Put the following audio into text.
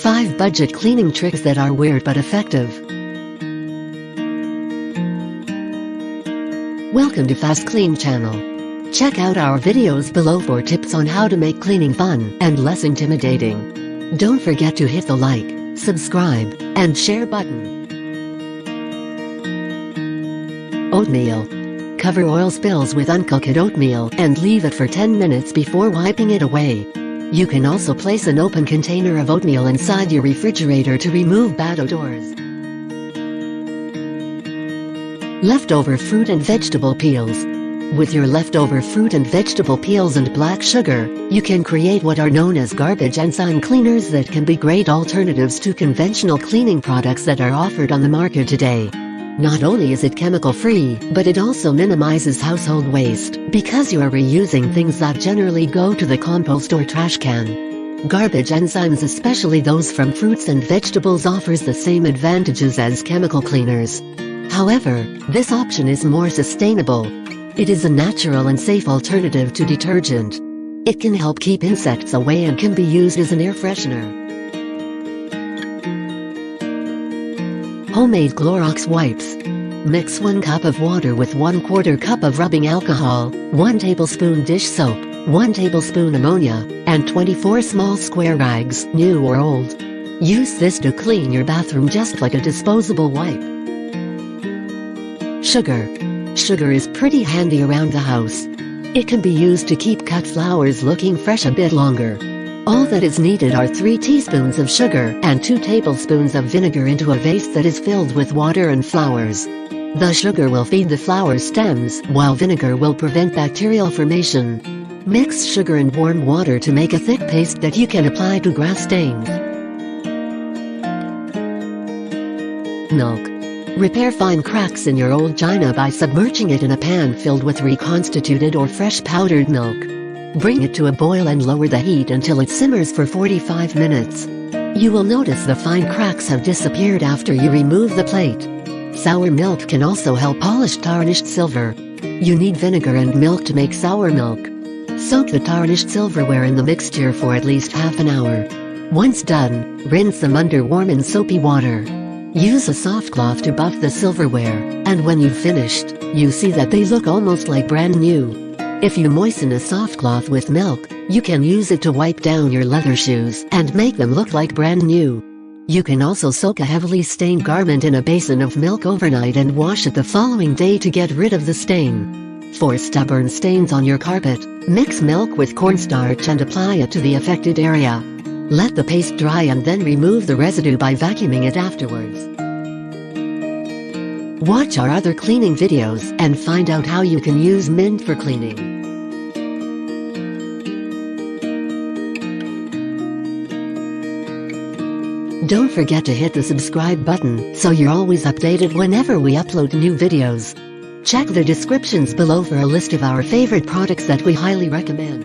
5 budget cleaning tricks that are weird but effective. Welcome to FastKlean channel. Check out our videos below for tips on how to make cleaning fun and less intimidating. Don't forget to hit the like, subscribe, and share button. Oatmeal. Cover oil spills with uncooked oatmeal and leave it for 10 minutes before wiping it away. You can also place an open container of oatmeal inside your refrigerator to remove bad odors. Leftover fruit and vegetable peels. With your leftover fruit and vegetable peels and black sugar, you can create what are known as garbage enzyme cleaners that can be great alternatives to conventional cleaning products that are offered on the market today. Not only is it chemical-free, but it also minimizes household waste, because you are reusing things that generally go to the compost or trash can. Garbage enzymes, especially those from fruits and vegetables, offers the same advantages as chemical cleaners. However, this option is more sustainable. It is a natural and safe alternative to detergent. It can help keep insects away and can be used as an air freshener. Homemade Clorox wipes. Mix 1 cup of water with 1/4 cup of rubbing alcohol, 1 tablespoon dish soap, 1 tablespoon ammonia, and 24 small square rags, new or old. Use this to clean your bathroom just like a disposable wipe. Sugar. Sugar is pretty handy around the house. It can be used to keep cut flowers looking fresh a bit longer. All that is needed are 3 teaspoons of sugar and 2 tablespoons of vinegar into a vase that is filled with water and flowers. The sugar will feed the flower stems, while vinegar will prevent bacterial formation. Mix sugar and warm water to make a thick paste that you can apply to grass stains. Milk. Repair fine cracks in your old china by submerging it in a pan filled with reconstituted or fresh powdered milk. Bring it to a boil and lower the heat until it simmers for 45 minutes. You will notice the fine cracks have disappeared after you remove the plate. Sour milk can also help polish tarnished silver. You need vinegar and milk to make sour milk. Soak the tarnished silverware in the mixture for at least half an hour. Once done, rinse them under warm and soapy water. Use a soft cloth to buff the silverware, and when you've finished, you see that they look almost like brand new. If you moisten a soft cloth with milk, you can use it to wipe down your leather shoes and make them look like brand new. You can also soak a heavily stained garment in a basin of milk overnight and wash it the following day to get rid of the stain. For stubborn stains on your carpet, mix milk with cornstarch and apply it to the affected area. Let the paste dry and then remove the residue by vacuuming it afterwards. Watch our other cleaning videos and find out how you can use mint for cleaning. Don't forget to hit the subscribe button so you're always updated whenever we upload new videos. Check the descriptions below for a list of our favorite products that we highly recommend.